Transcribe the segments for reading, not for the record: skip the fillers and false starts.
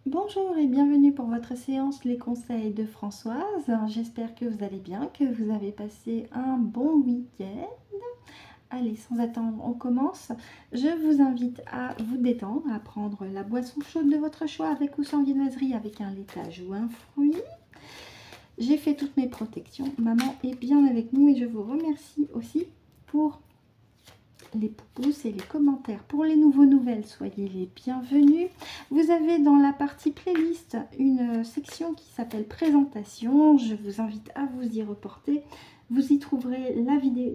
Bonjour et bienvenue pour votre séance Les conseils de Françoise. J'espère que vous allez bien, que vous avez passé un bon week-end. Allez, sans attendre, on commence. Je vous invite à vous détendre, à prendre la boisson chaude de votre choix avec ou sans viennoiserie, avec un laitage ou un fruit. J'ai fait toutes mes protections. Maman est bien avec nous et je vous remercie aussi pour les pouces et les commentaires. Pour les nouvelles, soyez les bienvenus. Vous avez dans la partie playlist une section qui s'appelle présentation. Je vous invite à vous y reporter. Vous y trouverez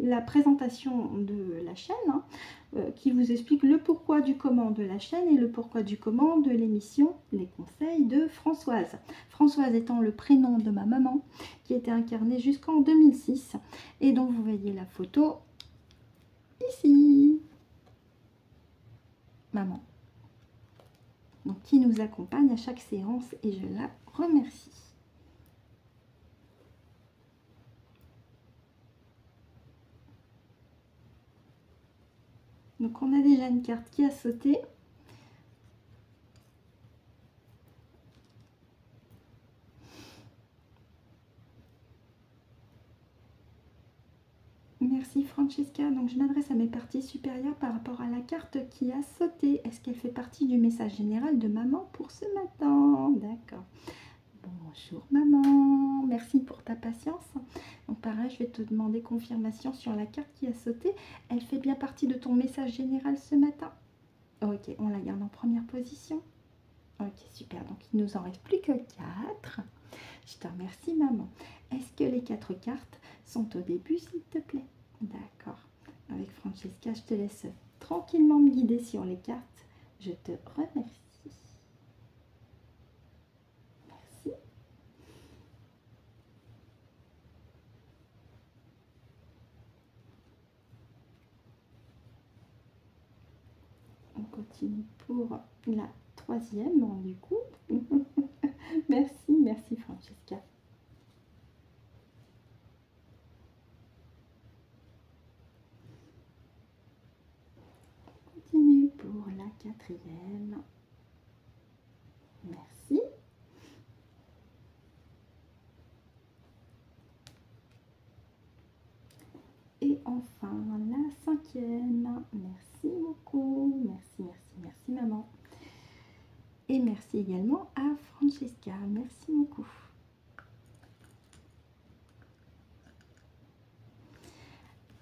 la présentation de la chaîne qui vous explique le pourquoi du comment de la chaîne et le pourquoi du comment de l'émission Les conseils de Françoise. Françoise étant le prénom de ma maman qui était incarnée jusqu'en 2006 et dont vous voyez la photo ici. Maman. Donc, qui nous accompagne à chaque séance et je la remercie. Donc, on a déjà une carte qui a sauté. Merci Francesca. Donc, je m'adresse à mes parties supérieures par rapport à la carte qui a sauté. Est-ce qu'elle fait partie du message général de maman pour ce matin? D'accord. Bonjour maman, merci pour ta patience. Donc pareil, je vais te demander confirmation sur la carte qui a sauté. Elle fait bien partie de ton message général ce matin? Ok, on la garde en première position. Ok, super. Donc il nous en reste plus que 4. Je te remercie maman. Est-ce que les 4 cartes sont au début s'il te plaît? D'accord. Avec Francesca, je te laisse tranquillement me guider sur les cartes. Je te remercie. Merci. On continue pour la 3e du coup. Merci, merci Francesca. On continue pour la 4e. Merci. Et enfin la 5e. Merci beaucoup. Merci, merci, merci maman. Et merci également à Francesca. Merci beaucoup.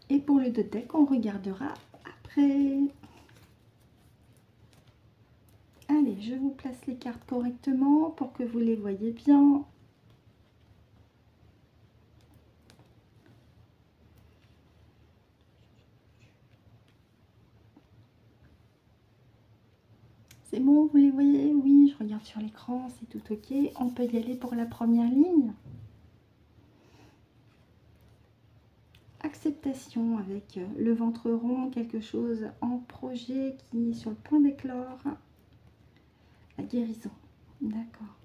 Et pour le 2 deck, on regardera après. Allez, je vous place les cartes correctement pour que vous les voyez bien. C'est bon, vous les voyez? Oui, je regarde sur l'écran, c'est tout ok. On peut y aller pour la première ligne. Acceptation avec le ventre rond, quelque chose en projet qui est sur le point d'éclore. La guérison, d'accord.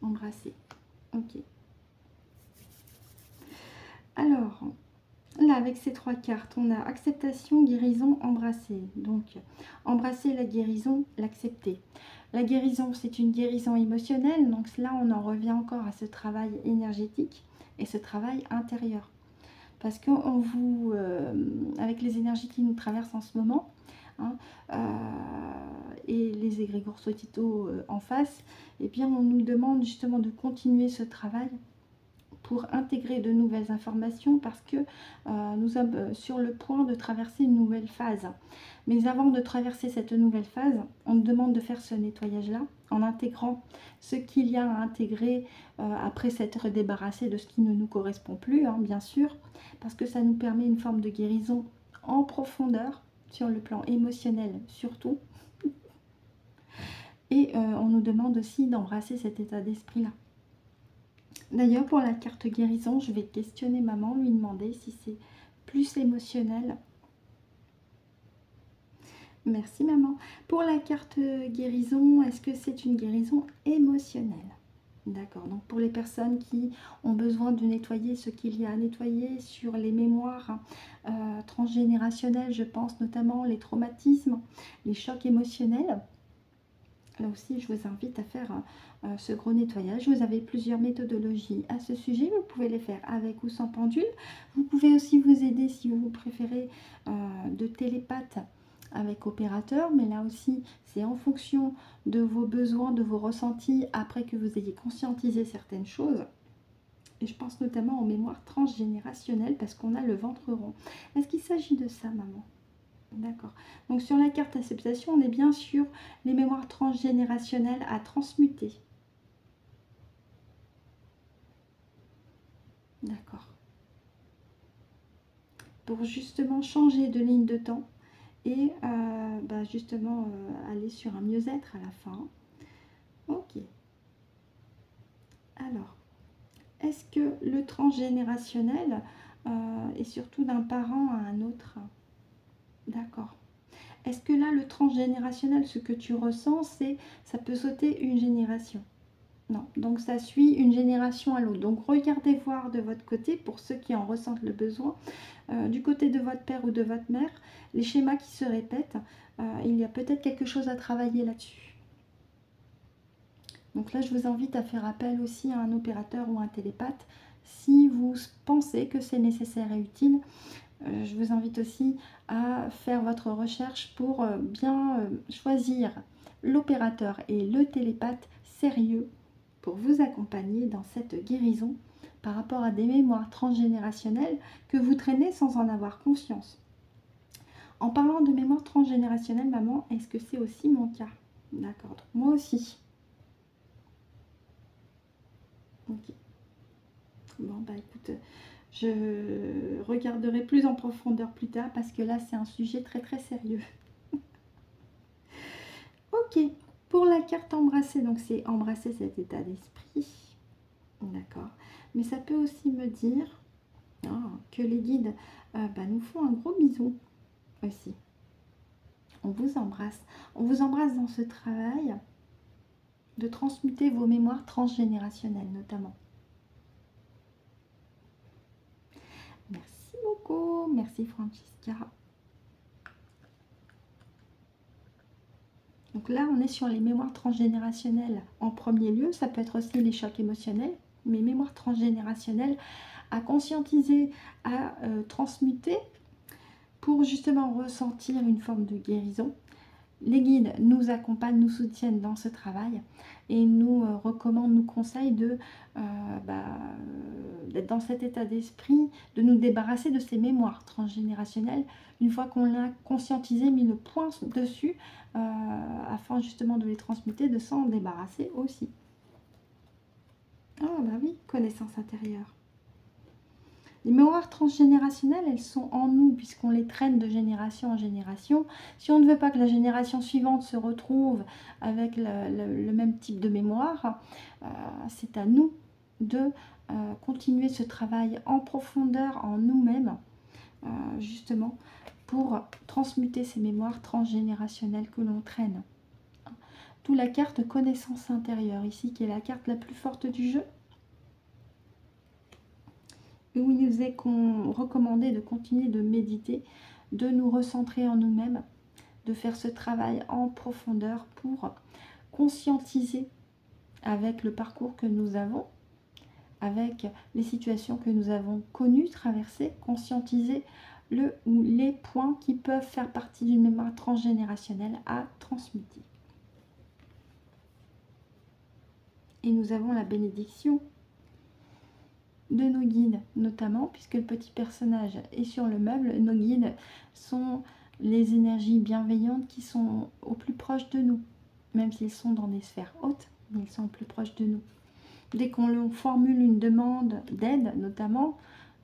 Embrasser, ok. Alors, là, avec ces 3 cartes, on a acceptation, guérison, embrasser. Donc, embrasser la guérison, l'accepter. La guérison, c'est une guérison émotionnelle. Donc là, on en revient encore à ce travail énergétique et ce travail intérieur. Parce que avec les énergies qui nous traversent en ce moment, hein, et les égrégores sociétaux en face, eh bien, on nous demande justement de continuer ce travail pour intégrer de nouvelles informations parce que nous sommes sur le point de traverser une nouvelle phase. Mais avant de traverser cette nouvelle phase, on nous demande de faire ce nettoyage-là en intégrant ce qu'il y a à intégrer après s'être débarrassé de ce qui ne nous correspond plus, hein, bien sûr, parce que ça nous permet une forme de guérison en profondeur, sur le plan émotionnel surtout. Et on nous demande aussi d'embrasser cet état d'esprit-là. D'ailleurs, pour la carte guérison, je vais questionner maman, lui demander si c'est plus émotionnel. Merci maman. Pour la carte guérison, est-ce que c'est une guérison émotionnelle? D'accord. Donc pour les personnes qui ont besoin de nettoyer ce qu'il y a à nettoyer sur les mémoires transgénérationnelles, je pense notamment les traumatismes, les chocs émotionnels. Là aussi, je vous invite à faire ce gros nettoyage. Vous avez plusieurs méthodologies à ce sujet. Vous pouvez les faire avec ou sans pendule. Vous pouvez aussi vous aider, si vous préférez, de télépathe avec opérateur. Mais là aussi, c'est en fonction de vos besoins, de vos ressentis, après que vous ayez conscientisé certaines choses. Et je pense notamment aux mémoires transgénérationnelles parce qu'on a le ventre rond. Est-ce qu'il s'agit de ça, maman? D'accord. Donc sur la carte acceptation, on est bien sur les mémoires transgénérationnelles à transmuter. D'accord. Pour justement changer de ligne de temps et justement aller sur un mieux-être à la fin. Ok. Alors, est-ce que le transgénérationnel est surtout d'un parent à un autre? D'accord. Est-ce que là, le transgénérationnel, ce que tu ressens, c'est ça peut sauter une génération? Non, donc ça suit une génération à l'autre. Donc regardez voir de votre côté, pour ceux qui en ressentent le besoin, du côté de votre père ou de votre mère, les schémas qui se répètent, il y a peut-être quelque chose à travailler là-dessus. Donc là, je vous invite à faire appel aussi à un opérateur ou un télépathe si vous pensez que c'est nécessaire et utile. Je vous invite aussi à faire votre recherche pour bien choisir l'opérateur et le télépathe sérieux pour vous accompagner dans cette guérison par rapport à des mémoires transgénérationnelles que vous traînez sans en avoir conscience. En parlant de mémoire transgénérationnelle, maman, est-ce que c'est aussi mon cas? D'accord, moi aussi. Ok. Bon, bah écoute, je regarderai plus en profondeur plus tard parce que là, c'est un sujet très très sérieux. Ok, pour la carte embrasser, donc c'est embrasser cet état d'esprit. D'accord. Mais ça peut aussi me dire que les guides nous font un gros bisou aussi. On vous embrasse. On vous embrasse dans ce travail de transmuter vos mémoires transgénérationnelles notamment. Merci beaucoup. Merci Francesca. Donc là, on est sur les mémoires transgénérationnelles en premier lieu. Ça peut être aussi les chocs émotionnels, mais mémoires transgénérationnelles à conscientiser, à transmuter pour justement ressentir une forme de guérison. Les guides nous accompagnent, nous soutiennent dans ce travail et nous recommandent, nous conseillent d'être dans cet état d'esprit, de nous débarrasser de ces mémoires transgénérationnelles une fois qu'on l'a conscientisé, mis le point dessus, afin justement de les transmuter, de s'en débarrasser aussi. Ah bah oui, connaissance intérieure. Les mémoires transgénérationnelles, elles sont en nous puisqu'on les traîne de génération en génération. Si on ne veut pas que la génération suivante se retrouve avec le même type de mémoire, c'est à nous de continuer ce travail en profondeur en nous-mêmes, justement, pour transmuter ces mémoires transgénérationnelles que l'on traîne. D'où la carte connaissance intérieure, ici, qui est la carte la plus forte du jeu, où il nous est recommandé de continuer de méditer, de nous recentrer en nous-mêmes, de faire ce travail en profondeur pour conscientiser avec le parcours que nous avons, avec les situations que nous avons connues, traversées, conscientiser le ou les points qui peuvent faire partie d'une mémoire transgénérationnelle à transmuter. Et nous avons la bénédiction de nos guides, notamment, puisque le petit personnage est sur le meuble. Nos guides sont les énergies bienveillantes qui sont au plus proche de nous, même s'ils sont dans des sphères hautes, mais ils sont au plus proche de nous. Dès qu'on formule une demande d'aide, notamment,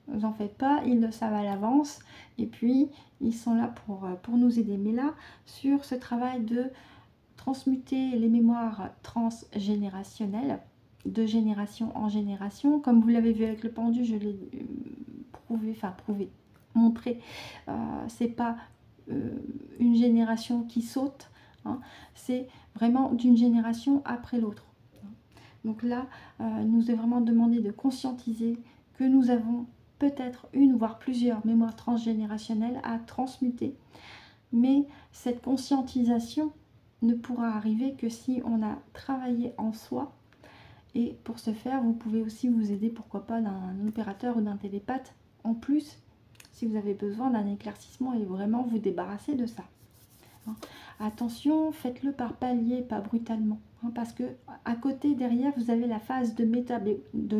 ne vous en faites pas, ils le savent à l'avance, et puis ils sont là pour nous aider. Mais là, sur ce travail de transmuter les mémoires transgénérationnelles, de génération en génération, comme vous l'avez vu avec le pendu, je l'ai montré, c'est pas une génération qui saute, hein, c'est vraiment d'une génération après l'autre. Donc là, il nous est vraiment demandé de conscientiser que nous avons peut-être une, voire plusieurs mémoires transgénérationnelles à transmuter. Mais cette conscientisation ne pourra arriver que si on a travaillé en soi. Et pour ce faire, vous pouvez aussi vous aider, pourquoi pas, d'un opérateur ou d'un télépathe en plus, si vous avez besoin d'un éclaircissement et vraiment vous débarrasser de ça. Attention, faites-le par palier, pas brutalement. Parce que à côté, derrière, vous avez la phase de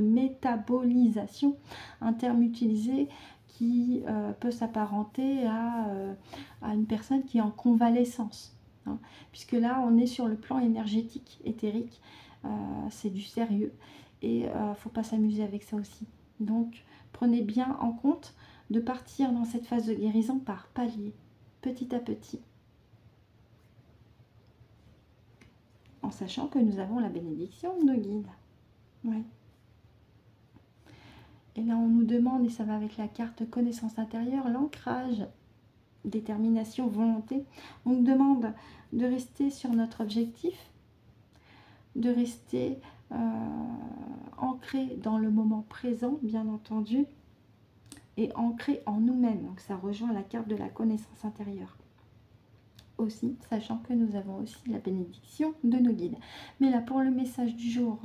métabolisation, un terme utilisé qui peut s'apparenter à une personne qui est en convalescence. Puisque là, on est sur le plan énergétique, éthérique, c'est du sérieux. Et il ne faut pas s'amuser avec ça aussi. Donc, prenez bien en compte de partir dans cette phase de guérison par palier, petit à petit. En sachant que nous avons la bénédiction de nos guides. Ouais. Et là, on nous demande, et ça va avec la carte connaissance intérieure, l'ancrage, détermination, volonté. On nous demande de rester sur notre objectif, de rester ancré dans le moment présent, bien entendu, et ancré en nous-mêmes. Donc ça rejoint la carte de la connaissance intérieure. Aussi, sachant que nous avons aussi la bénédiction de nos guides. Mais là, pour le message du jour,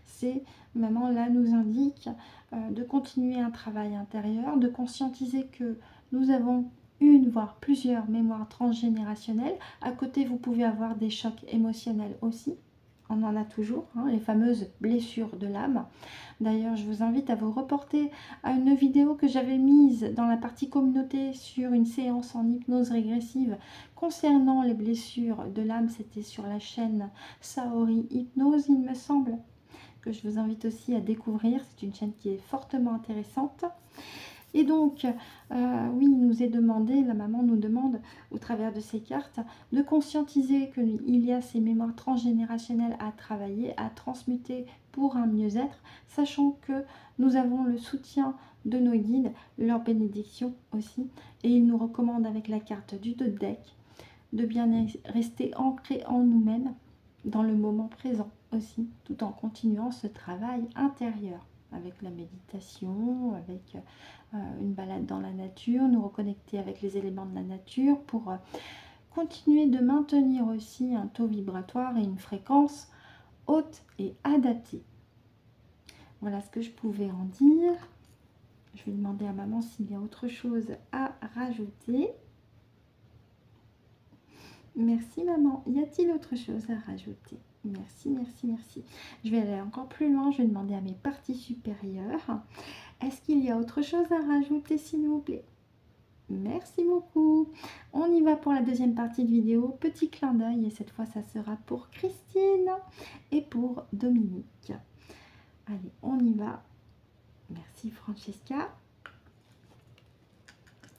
c'est, maman là nous indique de continuer un travail intérieur, de conscientiser que nous avons une, voire plusieurs mémoires transgénérationnelles. À côté, vous pouvez avoir des chocs émotionnels aussi. On en a toujours, les fameuses blessures de l'âme. D'ailleurs, je vous invite à vous reporter à une vidéo que j'avais mise dans la partie communauté sur une séance en hypnose régressive concernant les blessures de l'âme. C'était sur la chaîne Saori Hypnose, il me semble, que je vous invite aussi à découvrir. C'est une chaîne qui est fortement intéressante. Et donc, oui, il nous est demandé, la maman nous demande, au travers de ces cartes, de conscientiser qu'il y a ces mémoires transgénérationnelles à travailler, à transmuter pour un mieux-être, sachant que nous avons le soutien de nos guides, leur bénédiction aussi. Et ils nous recommandent avec la carte du deck de bien rester ancré en nous-mêmes, dans le moment présent aussi, tout en continuant ce travail intérieur, avec la méditation, avec une balade dans la nature, nous reconnecter avec les éléments de la nature pour continuer de maintenir aussi un taux vibratoire et une fréquence haute et adaptée. Voilà ce que je pouvais en dire. Je vais demander à maman s'il y a autre chose à rajouter. Merci maman. Y a-t-il autre chose à rajouter? Merci, merci, merci. Je vais aller encore plus loin. Je vais demander à mes parties supérieures. Est-ce qu'il y a autre chose à rajouter, s'il vous plaît? Merci beaucoup. On y va pour la deuxième partie de vidéo. Petit clin d'œil, et cette fois, ça sera pour Christine et pour Dominique. Allez, on y va. Merci Francesca.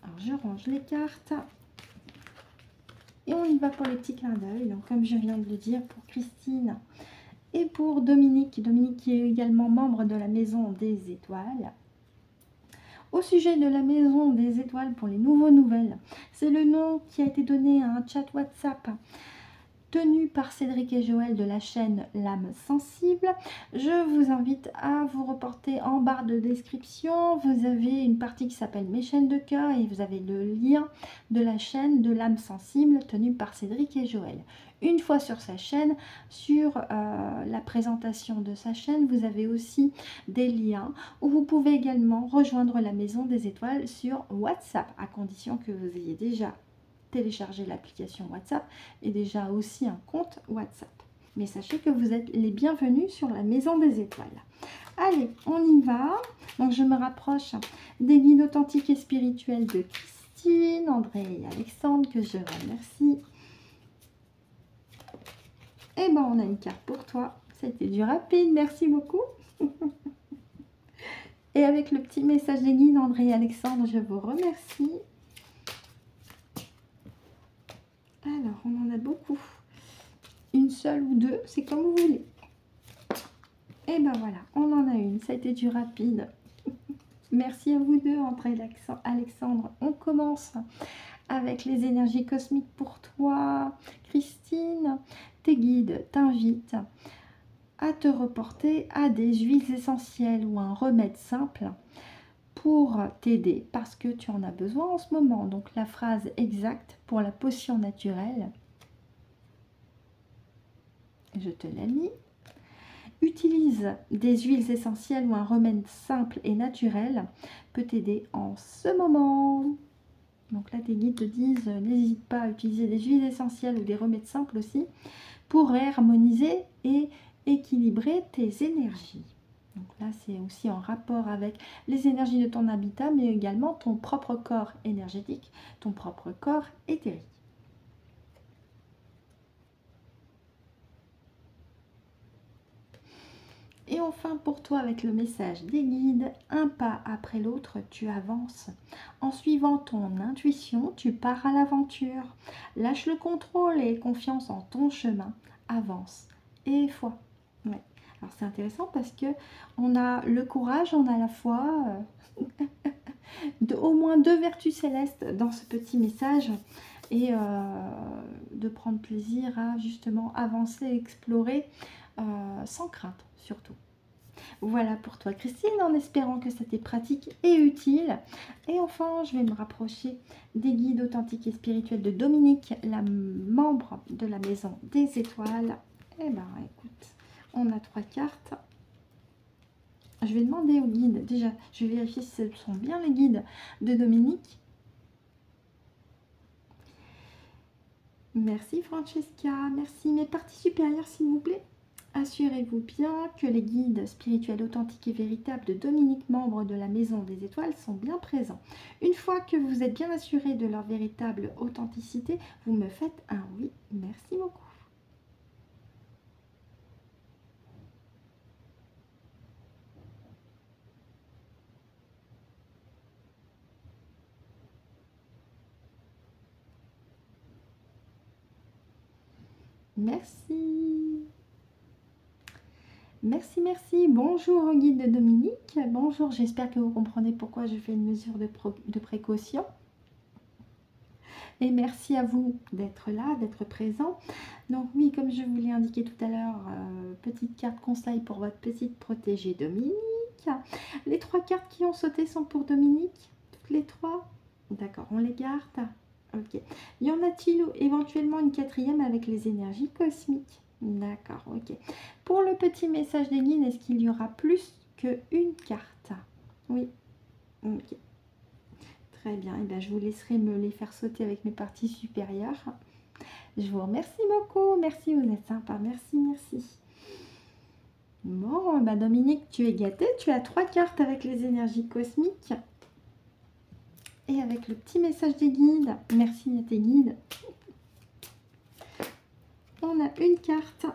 Alors, je range les cartes. Et on y va pour les petits clins d'œil. Donc, comme je viens de le dire, pour Christine et pour Dominique. Dominique qui est également membre de la Maison des Étoiles. Au sujet de la Maison des Étoiles pour les nouveaux nouvelles, c'est le nom qui a été donné à un chat WhatsApp tenu par Cédric et Joël de la chaîne L'âme sensible. Je vous invite à vous reporter en barre de description. Vous avez une partie qui s'appelle Mes chaînes de cœur et vous avez le lien de la chaîne de L'âme sensible tenue par Cédric et Joël. Une fois sur sa chaîne, sur la présentation de sa chaîne, vous avez aussi des liens où vous pouvez également rejoindre la Maison des Étoiles sur WhatsApp, à condition que vous ayez déjà téléchargé l'application WhatsApp et déjà aussi un compte WhatsApp. Mais sachez que vous êtes les bienvenus sur la Maison des Étoiles. Allez, on y va. Donc je me rapproche des guides authentiques et spirituels de Christine, André et Alexandre, que je remercie. Et ben on a une carte pour toi. C'était du rapide, merci beaucoup. Et avec le petit message des guides, André et Alexandre, je vous remercie. Alors, on en a beaucoup. Une seule ou deux, c'est comme vous voulez. Et ben voilà, on en a une. Ça a été du rapide. Merci à vous deux, André et Alexandre. On commence avec les énergies cosmiques pour toi. Christine, tes guides t'invitent à te reporter à des huiles essentielles ou un remède simple pour t'aider parce que tu en as besoin en ce moment. Donc la phrase exacte pour la potion naturelle, je te l'ai mis. Utilise des huiles essentielles ou un remède simple et naturel peut t'aider en ce moment. Donc là, tes guides te disent, n'hésite pas à utiliser des huiles essentielles ou des remèdes simples aussi pour harmoniser et équilibrer tes énergies. Donc là, c'est aussi en rapport avec les énergies de ton habitat, mais également ton propre corps énergétique, ton propre corps éthérique. Et enfin, pour toi, avec le message des guides, un pas après l'autre, tu avances. En suivant ton intuition, tu pars à l'aventure. Lâche le contrôle et confiance en ton chemin. Avance et foi. Ouais. Alors c'est intéressant parce que on a le courage, on a la foi, au moins 2 vertus célestes dans ce petit message. Et de prendre plaisir à justement avancer, explorer sans crainte surtout. Voilà pour toi Christine, en espérant que c'était pratique et utile. Et enfin, je vais me rapprocher des guides authentiques et spirituels de Dominique, la membre de la Maison des Étoiles. Eh ben écoute, on a 3 cartes. Je vais demander aux guides, déjà, je vais vérifier si ce sont bien les guides de Dominique. Merci Francesca, merci. Mes parties supérieures s'il vous plaît. Assurez-vous bien que les guides spirituels authentiques et véritables de Dominique, membre de la Maison des Étoiles, sont bien présents. Une fois que vous êtes bien assuré de leur véritable authenticité, vous me faites un oui. Merci beaucoup. Merci. Merci, merci. Bonjour guide de Dominique. Bonjour, j'espère que vous comprenez pourquoi je fais une mesure de précaution. Et merci à vous d'être là, d'être présent. Donc oui, comme je vous l'ai indiqué tout à l'heure, petite carte conseil pour votre petite protégée Dominique. Les 3 cartes qui ont sauté sont pour Dominique. Toutes les 3. D'accord, on les garde. Ok. Y en a-t-il éventuellement une 4e avec les énergies cosmiques? D'accord, ok. Pour le petit message des guides, est-ce qu'il y aura plus qu'une carte? Oui. Ok. Très bien. Et bien, je vous laisserai me les faire sauter avec mes parties supérieures. Je vous remercie beaucoup. Merci, vous êtes sympa. Merci, merci. Bon, bah Dominique, tu es gâtée. Tu as 3 cartes avec les énergies cosmiques. Et avec le petit message des guides. Merci à tes guides. On a une carte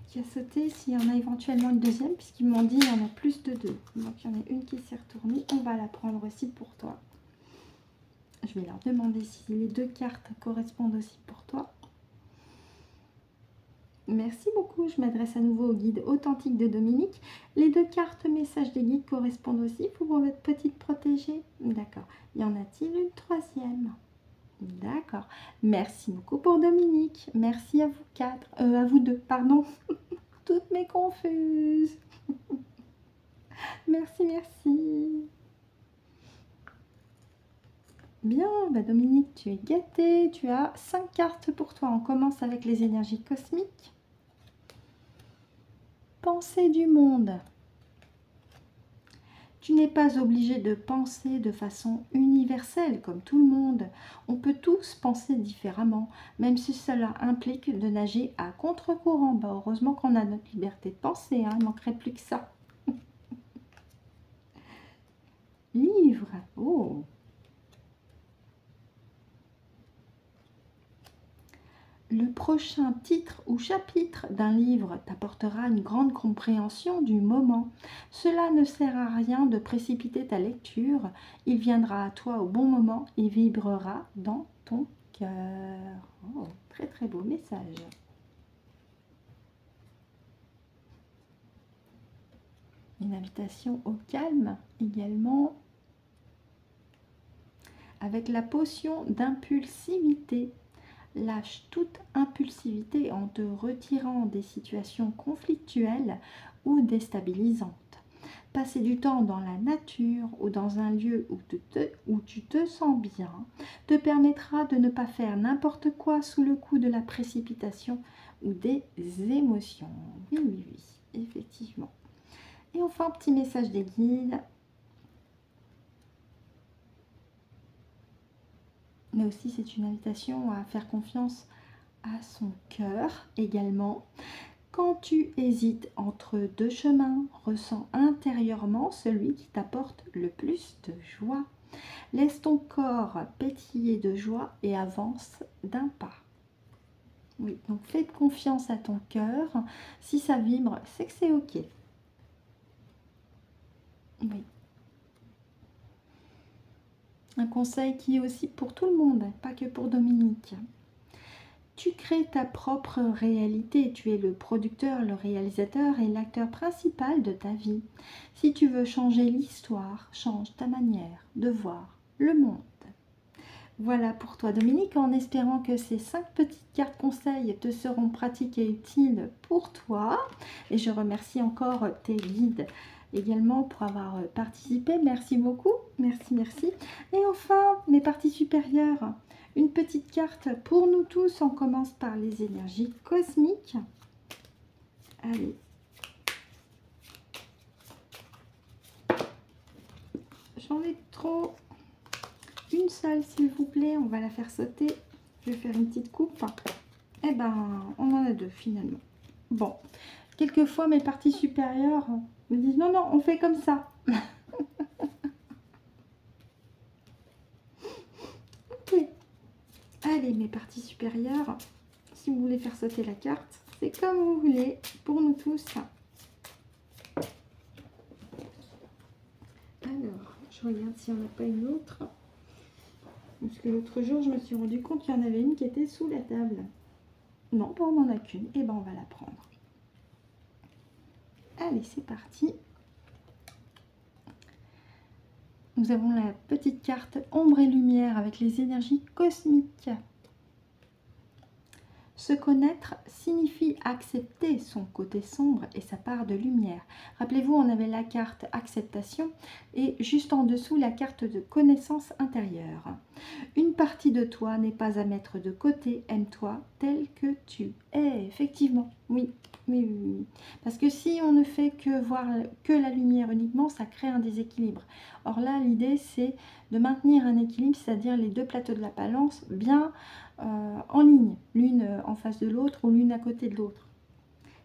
qui a sauté. S'il y en a éventuellement une deuxième, puisqu'ils m'ont dit qu'il y en a plus de 2. Donc il y en a une qui s'est retournée. On va la prendre aussi pour toi. Je vais leur demander si les 2 cartes correspondent aussi pour toi. Merci beaucoup. Je m'adresse à nouveau au guide authentique de Dominique. Les 2 cartes messages des guides correspondent aussi pour votre petite protégée. D'accord. Y en a-t-il une 3e? D'accord. Merci beaucoup pour Dominique. Merci à vous 4. À vous 2, pardon. Toutes mes confuses. Merci, merci. Bien, bah Dominique, tu es gâtée. Tu as 5 cartes pour toi. On commence avec les énergies cosmiques. Pensée du monde. Tu n'es pas obligé de penser de façon universelle comme tout le monde. On peut tous penser différemment, même si cela implique de nager à contre-courant. Bah, heureusement qu'on a notre liberté de penser, hein, il ne manquerait plus que ça. Livre. Oh. Le prochain titre ou chapitre d'un livre t'apportera une grande compréhension du moment. Cela ne sert à rien de précipiter ta lecture. Il viendra à toi au bon moment et vibrera dans ton cœur. Oh, très très beau message. Une invitation au calme également. Avec la potion d'impulsivité. Lâche toute impulsivité en te retirant des situations conflictuelles ou déstabilisantes. Passer du temps dans la nature ou dans un lieu où tu te sens bien te permettra de ne pas faire n'importe quoi sous le coup de la précipitation ou des émotions. Oui, oui, oui, effectivement. Et enfin, petit message des guides. Mais aussi, c'est une invitation à faire confiance à son cœur également. Quand tu hésites entre deux chemins, ressens intérieurement celui qui t'apporte le plus de joie. Laisse ton corps pétiller de joie et avance d'un pas. Oui, donc fais confiance à ton cœur. Si ça vibre, c'est que c'est OK. Oui. Un conseil qui est aussi pour tout le monde, pas que pour Dominique. Tu crées ta propre réalité, tu es le producteur, le réalisateur et l'acteur principal de ta vie. Si tu veux changer l'histoire, change ta manière de voir le monde. Voilà pour toi Dominique, en espérant que ces 5 petites cartes conseils te seront pratiques et utiles pour toi. Et je remercie encore tes guides également pour avoir participé. Merci beaucoup, merci, merci. Et enfin, mes parties supérieures, une petite carte pour nous tous. On commence par les énergies cosmiques. Allez. J'en ai trop. Une seule, s'il vous plaît. On va la faire sauter. Je vais faire une petite coupe. Eh ben, on en a 2 finalement. Bon. Quelquefois, mes parties supérieures me disent non, non, on fait comme ça. Ok. Allez, mes parties supérieures, si vous voulez faire sauter la carte, c'est comme vous voulez, pour nous tous. Alors, je regarde s'il n'y en a pas une autre. Parce que l'autre jour, je me suis rendu compte qu'il y en avait une qui était sous la table. Non, on n'en a qu'une. Et ben, on va la prendre. Allez, c'est parti. Nous avons la petite carte ombre et lumière avec les énergies cosmiques. Se connaître signifie accepter son côté sombre et sa part de lumière. Rappelez-vous, on avait la carte acceptation et juste en dessous la carte de connaissance intérieure. Une partie de toi n'est pas à mettre de côté, aime-toi tel que tu es. Effectivement, oui, oui, oui, oui. Parce que si on ne fait que voir que la lumière uniquement, ça crée un déséquilibre. Or là, l'idée c'est de maintenir un équilibre, c'est-à-dire les deux plateaux de la balance bien en ligne, l'une en face de l'autre ou l'une à côté de l'autre.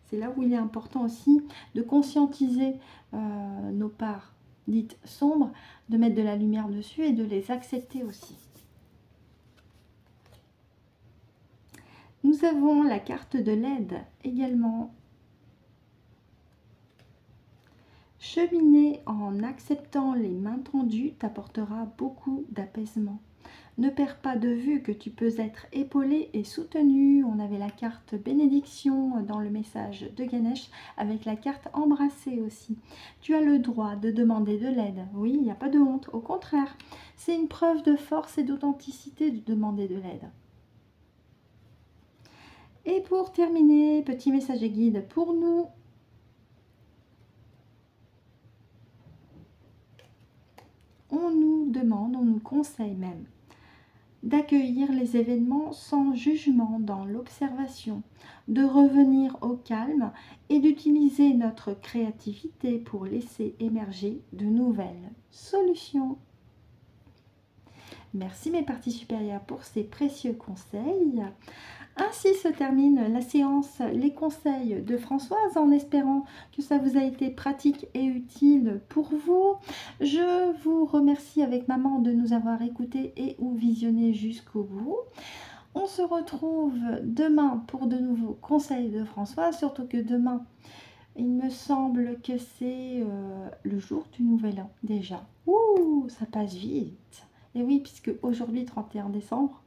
C'est là où il est important aussi de conscientiser nos parts dites sombres, de mettre de la lumière dessus et de les accepter aussi. Nous avons la carte de l'aide également. Cheminer en acceptant les mains tendues t'apportera beaucoup d'apaisement. Ne perds pas de vue que tu peux être épaulé et soutenu. On avait la carte bénédiction dans le message de Ganesh avec la carte embrasser aussi. Tu as le droit de demander de l'aide. Oui, il n'y a pas de honte. Au contraire, c'est une preuve de force et d'authenticité de demander de l'aide. Et pour terminer, petit message et guide pour nous. On nous demande, on nous conseille même d'accueillir les événements sans jugement dans l'observation, de revenir au calme et d'utiliser notre créativité pour laisser émerger de nouvelles solutions. Merci mes parties supérieures pour ces précieux conseils. Ainsi se termine la séance Les conseils de Françoise, en espérant que ça vous a été pratique et utile pour vous. Je vous remercie avec maman de nous avoir écoutés et ou visionnés jusqu'au bout. On se retrouve demain pour de nouveaux conseils de Françoise, surtout que demain, il me semble que c'est le jour du Nouvel An déjà. Ouh, ça passe vite. Et oui, puisque aujourd'hui, 31 décembre,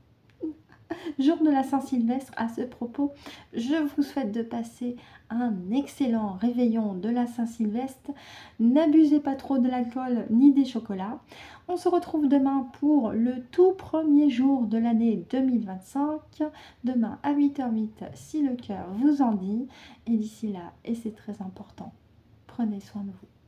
Jour de la Saint-Sylvestre. À ce propos, je vous souhaite de passer un excellent réveillon de la Saint-Sylvestre. N'abusez pas trop de l'alcool ni des chocolats. On se retrouve demain pour le tout premier jour de l'année 2025. Demain à 8h08 si le cœur vous en dit. Et d'ici là, et c'est très important, prenez soin de vous.